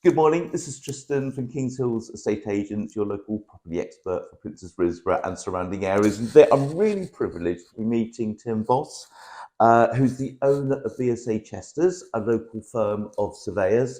Good morning, this is Tristan from 𝐤𝐤𝐿's Estate Agents, your local property expert for Princes Risborough and surrounding areas. And today I'm really privileged to be meeting Tim Voss, who's the owner of BSA Chesters, a local firm of surveyors.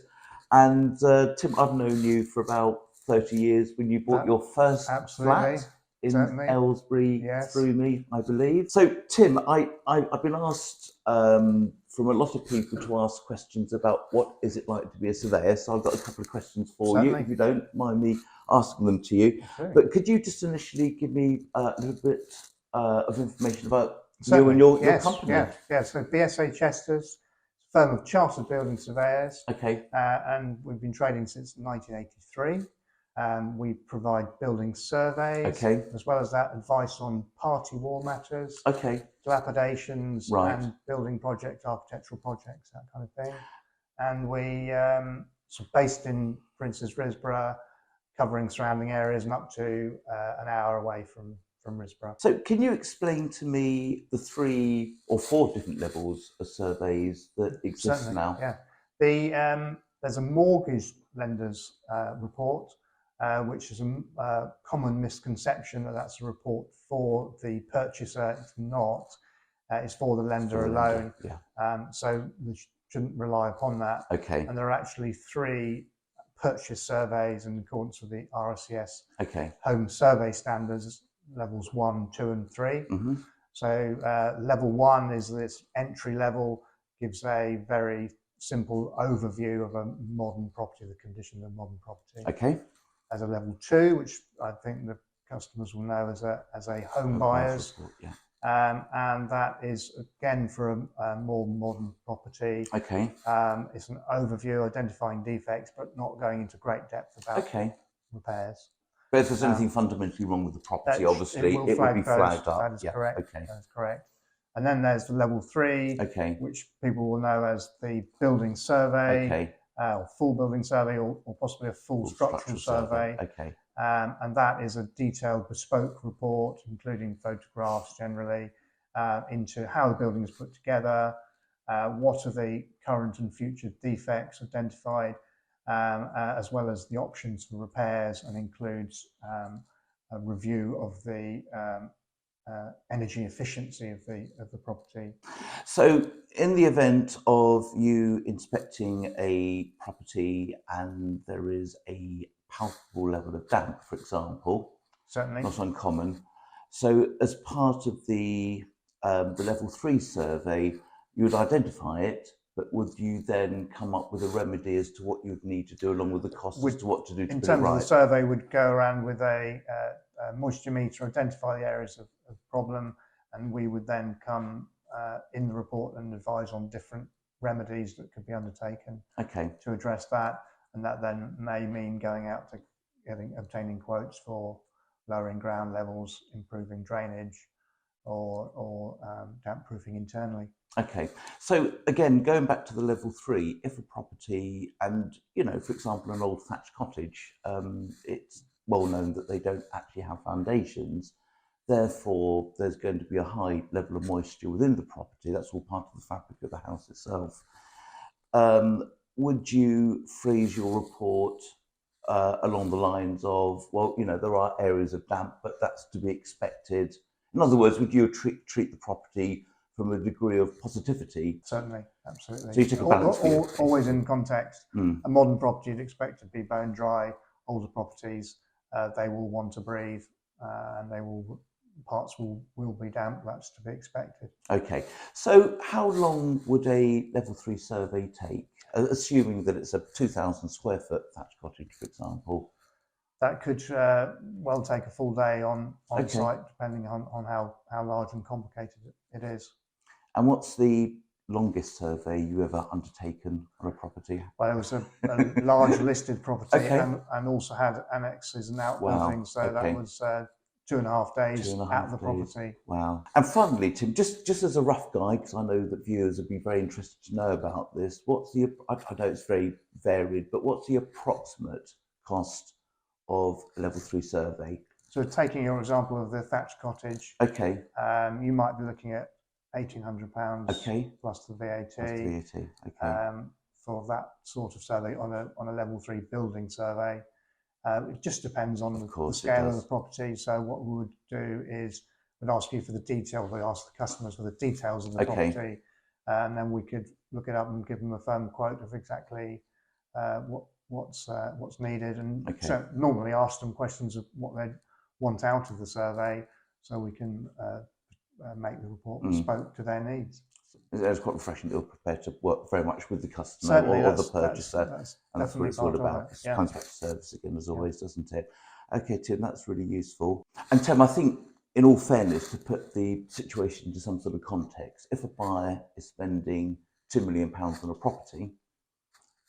And Tim, I've known you for about 30 years when you bought your first flat in Aylesbury through me, I believe. So Tim, I've been asked from a lot of people to ask questions about what is it like to be a surveyor. So I've got a couple of questions for you, if you don't mind me asking them to you. But could you just initially give me a little bit of information about you and your company? Yeah. So BSA Chesters, a firm of chartered building surveyors. Okay. And we've been trading since 1983. We provide building surveys, as well as that, advice on party wall matters, dilapidations, and building projects, architectural projects, that kind of thing. And we so based in Princes Risborough, covering surrounding areas and up to an hour away from Risborough. So can you explain to me the 3 or 4 different levels of surveys that exist now? Yeah. There's a mortgage lender's report, which is a common misconception that that's a report for the purchaser. It's not. It's for the lender alone. So we shouldn't rely upon that. And there are actually 3 purchase surveys in accordance with the RICS home survey standards, levels 1, 2 and 3. So level 1 is this entry level, gives a very simple overview of a modern property, the condition of a modern property. As a level 2, which I think the customers will know as a home buyers, and that is again for a more modern property. It's an overview, identifying defects, but not going into great depth about repairs. But if there's anything fundamentally wrong with the property, obviously it will be flagged up. That is correct. That is correct. And then there's the level 3, which people will know as the building survey. Or full building survey, or possibly a full structural survey. And that is a detailed bespoke report, including photographs generally, into how the building is put together, what are the current and future defects identified, as well as the options for repairs, and includes a review of the energy efficiency of the property. So in the event of you inspecting a property and there is a palpable level of damp, for example, not uncommon. So as part of the level 3 survey, you would identify it, but would you then come up with a remedy as to what you'd need to do along with the costs as to what to do to in put it right? In terms of the survey, would go around with a moisture meter, identify the areas of problem, and we would then come in the report and advise on different remedies that could be undertaken to address that. And that then may mean going out to obtaining quotes for lowering ground levels, improving drainage, or damp proofing internally. So again, going back to the level 3, if a property, and for example, an old thatched cottage, it's well known that they don't actually have foundations. Therefore, there's going to be a high level of moisture within the property. That's all part of the fabric of the house itself. Would you phrase your report along the lines of, well, there are areas of damp, but that's to be expected? In other words, would you treat the property from a degree of positivity? Certainly, absolutely. So you take a balance always in context. A modern property you'd expect to be bone dry. Older properties, they will want to breathe, and parts will be damp. That's to be expected. So how long would a level 3 survey take, assuming that it's a 2,000 square foot thatched cottage, for example? That could well take a full day on site, depending on how large and complicated it is. And what's the longest survey you ever undertaken on a property? Well, it was a large listed property, and also had annexes and outbuildings, so that was 2.5 days at the property. Wow. And finally, Tim, just as a rough guide, because I know that viewers would be very interested to know about this, I know it's very varied, but what's the approximate cost of a level 3 survey? So taking your example of the thatched cottage, you might be looking at £1,800 plus the VAT. for that sort of survey on a level 3 building survey. It just depends on the scale of the property. So what we would do is we'd ask you for the details. We ask the customers for the details of the property, and then we could look it up and give them a firm quote of exactly what's needed. And so normally ask them questions of what they want out of the survey, so we can make the report bespoke to their needs. It's quite refreshing to be prepared to work very much with the customer or the purchaser, and that's what it's all about. It comes back to service again, as always, doesn't it? Okay, Tim, that's really useful. And Tim, I think, in all fairness, to put the situation into some sort of context, if a buyer is spending £2 million on a property,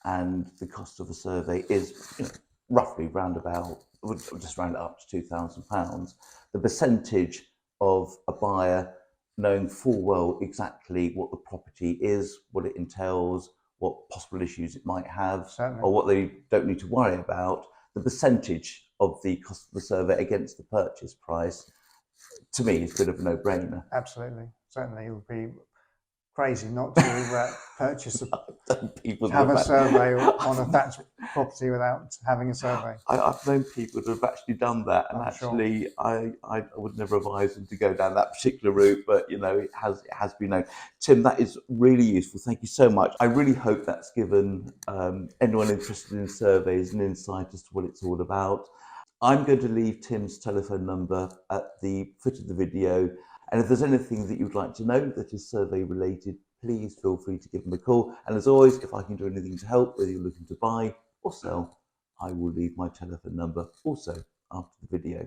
and the cost of a survey is roughly roundabout, we'll just round it up to £2,000, the percentage of a buyer knowing full well exactly what the property is, what it entails, what possible issues it might have, or what they don't need to worry about, the percentage of the cost of the survey against the purchase price, to me, is a bit of a no-brainer. Absolutely. Certainly, it would be crazy not to purchase have a survey on a thatched property without having a survey. I've known people who have actually done that, and I would never advise them to go down that particular route, but it has been known. Tim, that is really useful. Thank you so much. I really hope that's given anyone interested in surveys an insight as to what it's all about. I'm going to leave Tim's telephone number at the foot of the video. And if there's anything that you'd like to know that is survey related, please feel free to give them a call. And as always, if I can do anything to help, whether you're looking to buy or sell, I will leave my telephone number also after the video.